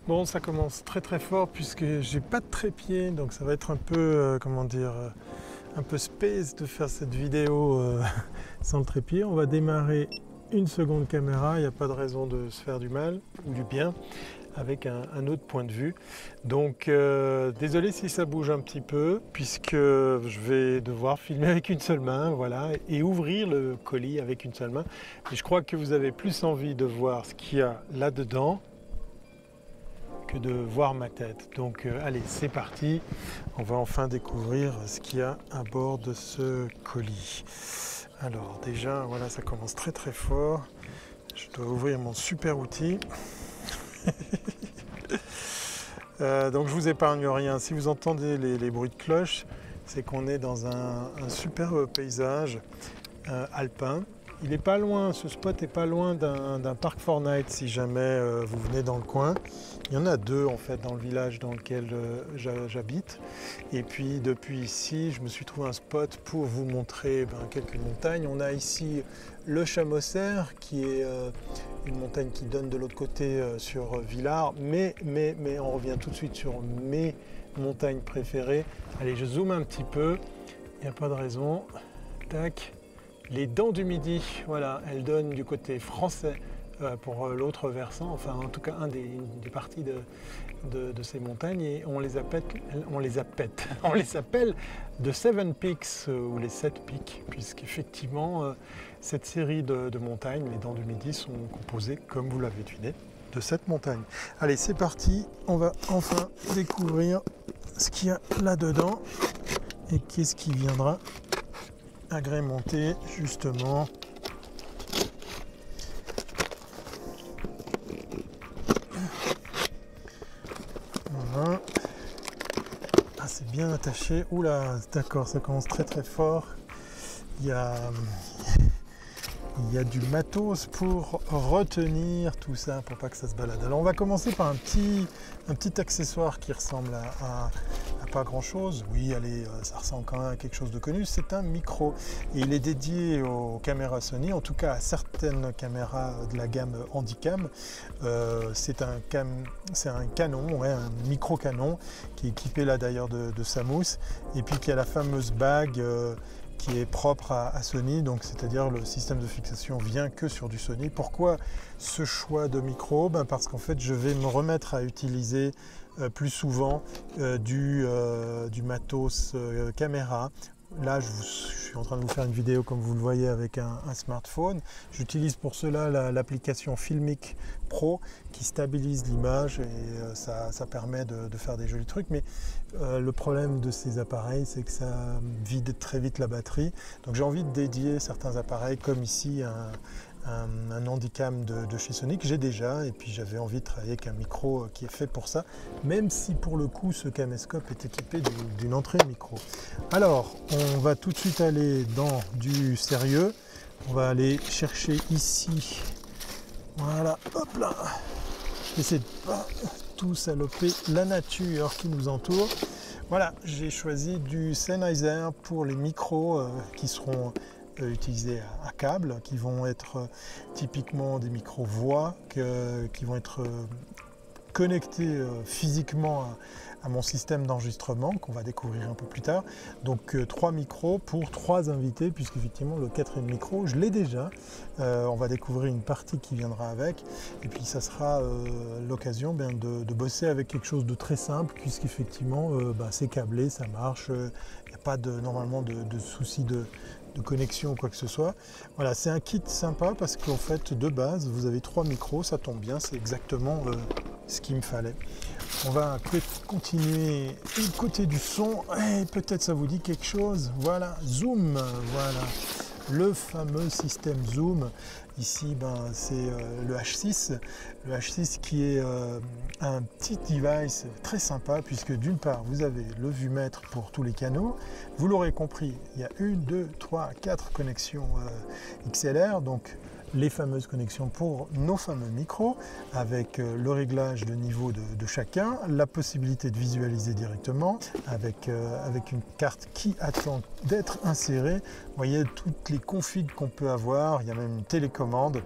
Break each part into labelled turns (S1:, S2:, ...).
S1: Bon, ça commence très très fort puisque j'ai pas de trépied, donc ça va être un peu, comment dire, un peu space de faire cette vidéo sans le trépied. On va démarrer une seconde caméra, il n'y a pas de raison de se faire du mal ou du bien avec un autre point de vue. Donc désolé si ça bouge un petit peu puisque je vais devoir filmer avec une seule main, voilà, et ouvrir le colis avec une seule main. Et je crois que vous avez plus envie de voir ce qu'il y a là-dedans que de voir ma tête. Donc allez, c'est parti. On va enfin découvrir ce qu'il y a à bord de ce colis. Alors déjà, voilà, ça commence très très fort. Je dois ouvrir mon super outil. Donc je vous épargne rien. Si vous entendez les bruits de cloche, c'est qu'on est dans un superbe paysage alpin. Il est pas loin, ce spot est pas loin d'un parc Fortnite si jamais vous venez dans le coin. Il y en a deux en fait dans le village dans lequel j'habite. Et puis depuis ici, je me suis trouvé un spot pour vous montrer quelques montagnes. On a ici le Chamosser qui est une montagne qui donne de l'autre côté sur Villars. Mais on revient tout de suite sur mes montagnes préférées. Allez, je zoome un petit peu. Il n'y a pas de raison. Tac. Les Dents du Midi, voilà, elles donnent du côté français pour l'autre versant, enfin en tout cas des parties de ces montagnes, et on les appelle de Seven Peaks ou les 7 pics, puisqu'effectivement cette série de montagnes, les Dents du Midi, sont composées, comme vous l'avez deviné, de 7 montagnes. Allez, c'est parti, on va enfin découvrir ce qu'il y a là-dedans et qu'est-ce qui viendra agrémenter justement voilà. Ah, c'est bien attaché. Oula, d'accord, ça commence très très fort. Il y a du matos pour retenir tout ça pour pas que ça se balade. Alors on va commencer par un petit accessoire qui ressemble à pas grand chose. Oui, allez, ça ressemble quand même à quelque chose de connu. C'est un micro et il est dédié aux caméras Sony, en tout cas à certaines caméras de la gamme Handycam. C'est un canon, ouais, un micro canon qui est équipé là d'ailleurs de sa mousse, et puis qui a la fameuse bague qui est propre à Sony, donc c'est-à-dire le système de fixation vient que sur du Sony. Pourquoi ce choix de micro? Parce qu'en fait je vais me remettre à utiliser plus souvent du matos caméra. Là, je suis en train de vous faire une vidéo comme vous le voyez avec un smartphone. J'utilise pour cela l'application Filmic Pro qui stabilise l'image et ça permet de faire des jolis trucs. Mais le problème de ces appareils, c'est que ça vide très vite la batterie. Donc j'ai envie de dédier certains appareils comme ici un Handycam de chez Sony que j'ai déjà, et puis j'avais envie de travailler avec un micro qui est fait pour ça, même si pour le coup ce caméscope est équipé d'une entrée micro. Alors on va tout de suite aller dans du sérieux. On va aller chercher ici, voilà, hop là, essayer de pas tout saloper la nature qui nous entoure. Voilà, j'ai choisi du Sennheiser pour les micros qui seront utilisés à câble, qui vont être typiquement des micros voix, qui vont être connectés physiquement à mon système d'enregistrement qu'on va découvrir un peu plus tard. Donc 3 micros pour 3 invités, puisqu'effectivement le 4e micro je l'ai déjà. On va découvrir une partie qui viendra avec, et puis ça sera l'occasion de bosser avec quelque chose de très simple, puisqu'effectivement c'est câblé, ça marche, il n'y a pas normalement de soucis de connexion ou quoi que ce soit. Voilà, c'est un kit sympa parce qu'en fait de base vous avez 3 micros, ça tombe bien, c'est exactement ce qu'il me fallait. On va continuer du côté du son, et peut-être ça vous dit quelque chose. Voilà, Zoom, voilà, le fameux système Zoom. Ici, c'est le H6. Le H6 qui est un petit device très sympa, puisque d'une part, vous avez le vumètre pour tous les canaux. Vous l'aurez compris, il y a 1, 2, 3, 4 connexions XLR, donc les fameuses connexions pour nos fameux micros, avec le réglage de niveau de chacun, la possibilité de visualiser directement, avec une carte qui attend d'être insérée. Vous voyez toutes les configs qu'on peut avoir, il y a même une télécommande.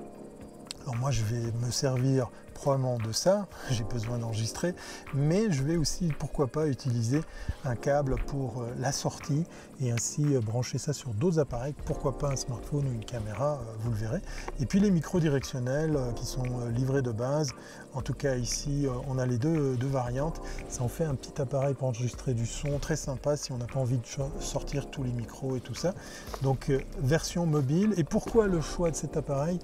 S1: Alors moi je vais me servir probablement de ça, j'ai besoin d'enregistrer, mais je vais aussi, pourquoi pas, utiliser un câble pour la sortie et ainsi brancher ça sur d'autres appareils, pourquoi pas un smartphone ou une caméra, vous le verrez. Et puis les micros directionnels qui sont livrés de base, en tout cas ici on a les deux variantes, ça en fait un petit appareil pour enregistrer du son très sympa si on n'a pas envie de sortir tous les micros et tout ça. Donc version mobile. Et pourquoi le choix de cet appareil?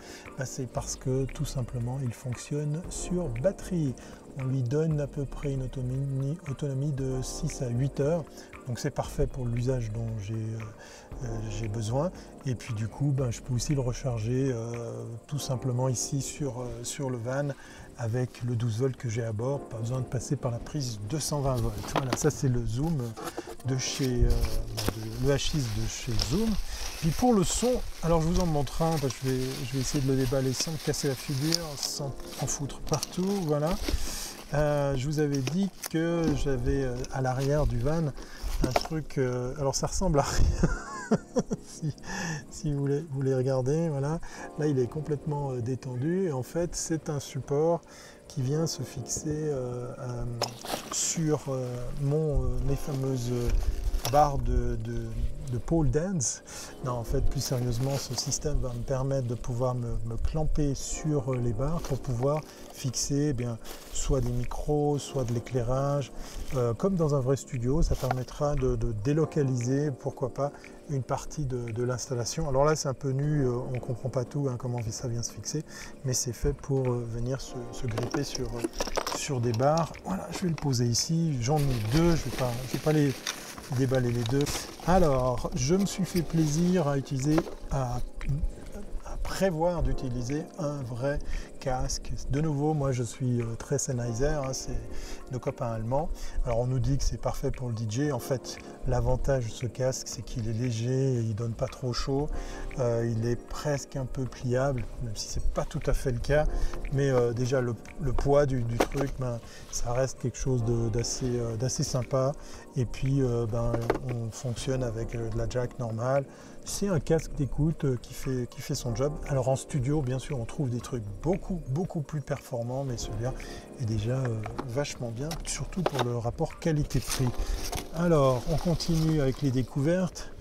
S1: C'est parce que tout simplement il fonctionne sur batterie. On lui donne à peu près une autonomie de 6 à 8 heures. Donc c'est parfait pour l'usage dont j'ai besoin. Et puis du coup, je peux aussi le recharger tout simplement ici sur le van avec le 12 volts que j'ai à bord. Pas besoin de passer par la prise 220 volts. Voilà, ça c'est le Zoom de chez le H6 de chez Zoom. Puis pour le son, alors je vous en montre un, je vais essayer de le déballer sans me casser la figure, sans en foutre partout. Voilà. Je vous avais dit que j'avais à l'arrière du van un truc, alors ça ressemble à rien si vous voulez regarder, voilà. Là il est complètement détendu et en fait c'est un support qui vient se fixer sur mes fameuses barres de pole dance. Non, en fait, plus sérieusement, ce système va me permettre de pouvoir me clamper sur les barres pour pouvoir fixer soit des micros, soit de l'éclairage. Comme dans un vrai studio, ça permettra de délocaliser, pourquoi pas, une partie de l'installation. Alors là, c'est un peu nu, on ne comprend pas tout, comment ça vient se fixer, mais c'est fait pour venir se gripper sur des barres. Voilà, je vais le poser ici. J'en ai deux, je vais pas les déballer les deux. Alors, je me suis fait plaisir à prévoir d'utiliser un vrai casque. De nouveau, moi je suis très Sennheiser, c'est nos copains allemands. Alors on nous dit que c'est parfait pour le DJ. En fait, l'avantage de ce casque, c'est qu'il est léger, et il donne pas trop chaud. Il est presque un peu pliable, même si c'est pas tout à fait le cas. Mais déjà le poids du truc, ça reste quelque chose d'assez sympa. Et puis on fonctionne avec de la jack normale. C'est un casque d'écoute qui fait son job. Alors en studio, bien sûr, on trouve des trucs beaucoup plus performants, mais celui-là est déjà vachement bien, surtout pour le rapport qualité-prix. Alors, on continue avec les découvertes.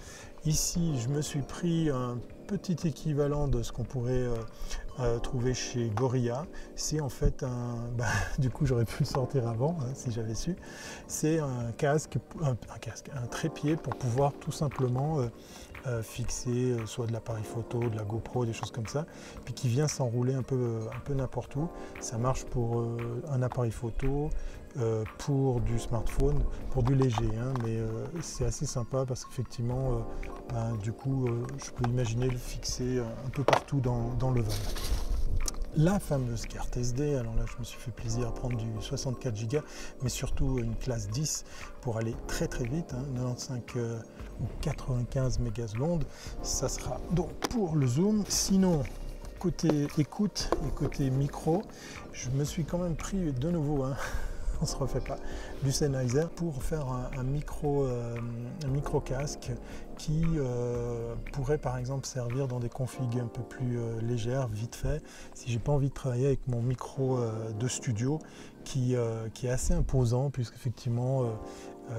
S1: Ici, je me suis pris un petit équivalent de ce qu'on pourrait trouver chez Gorilla. C'est en fait du coup j'aurais pu le sortir avant si j'avais su. C'est un trépied pour pouvoir tout simplement fixer soit de l'appareil photo, de la GoPro, des choses comme ça, puis qui vient s'enrouler un peu n'importe où. Ça marche pour un appareil photo, pour du smartphone, pour du léger, mais c'est assez sympa parce qu'effectivement du coup je peux imaginer le fixer un peu partout dans le van. La fameuse carte SD, alors là je me suis fait plaisir à prendre du 64 Go, mais surtout une classe 10 pour aller très vite, 95 ou 95 mégasecondes. Ça sera donc pour le zoom. Sinon, côté écoute et côté micro, je me suis quand même pris de nouveau, on se refait pas, du Sennheiser pour faire un micro casque qui pourrait par exemple servir dans des configs un peu plus légères, vite fait, si j'ai pas envie de travailler avec mon micro de studio qui est assez imposant, puisqu'effectivement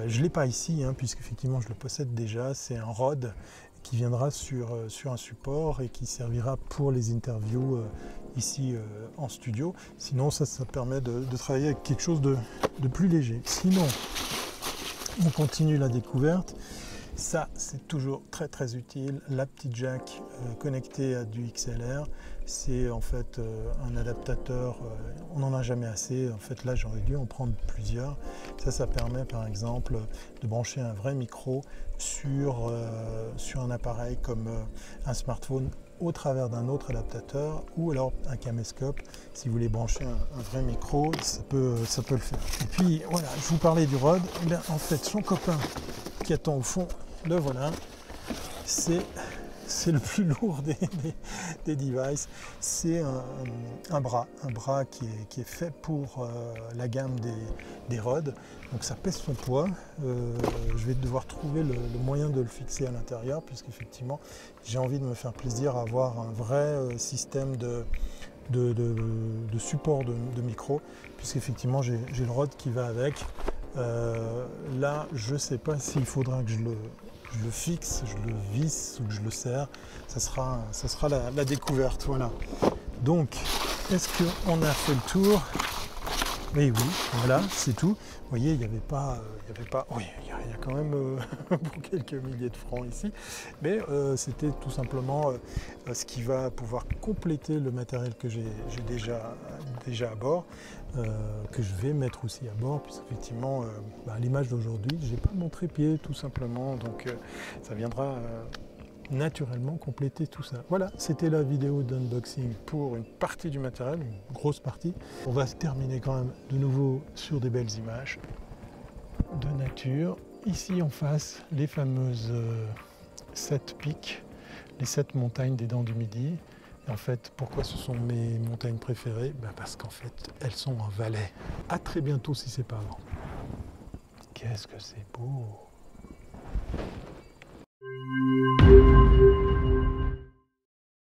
S1: je l'ai pas ici, puisqu'effectivement je le possède déjà. C'est un Rode qui viendra sur un support et qui servira pour les interviews ici en studio. Sinon ça permet de travailler avec quelque chose de plus léger. Sinon, on continue la découverte. Ça, c'est toujours très utile. La petite jack connectée à du XLR, c'est en fait un adaptateur, on n'en a jamais assez. En fait, là, j'aurais dû en prendre plusieurs. Ça permet par exemple de brancher un vrai micro sur un appareil comme un smartphone au travers d'un autre adaptateur, ou alors un caméscope. Si vous voulez brancher un vrai micro, ça peut le faire. Et puis voilà, je vous parlais du Rode. En fait, son copain qui attend au fond, le voilà, c'est le plus lourd des devices. C'est un bras qui est fait pour la gamme des Rode. Donc ça pèse son poids. Je vais devoir trouver le moyen de le fixer à l'intérieur, puisqu'effectivement j'ai envie de me faire plaisir à avoir un vrai système de support de micro, puisqu'effectivement j'ai le rod qui va avec. Là, je ne sais pas s'il faudra que je le fixe, je le visse ou que je le serre. Ça sera la découverte. Voilà. Donc, est-ce qu'on a fait le tour? Oui, voilà, c'est tout. Vous voyez, il n'y avait pas... Oui, il y a quand même pour quelques milliers de francs ici. Mais c'était tout simplement ce qui va pouvoir compléter le matériel que j'ai déjà à bord, que je vais mettre aussi à bord, puisqu'effectivement, à l'image d'aujourd'hui, je n'ai pas mon trépied, tout simplement. Donc, ça viendra... naturellement compléter tout ça. Voilà, c'était la vidéo d'unboxing pour une partie du matériel, une grosse partie. On va se terminer quand même de nouveau sur des belles images de nature. Ici en face, les fameuses 7 pics, les 7 montagnes des Dents du Midi. Et en fait, pourquoi ce sont mes montagnes préférées? Parce qu'en fait, elles sont en Valais. À très bientôt si c'est pas avant. Qu'est-ce que c'est beau!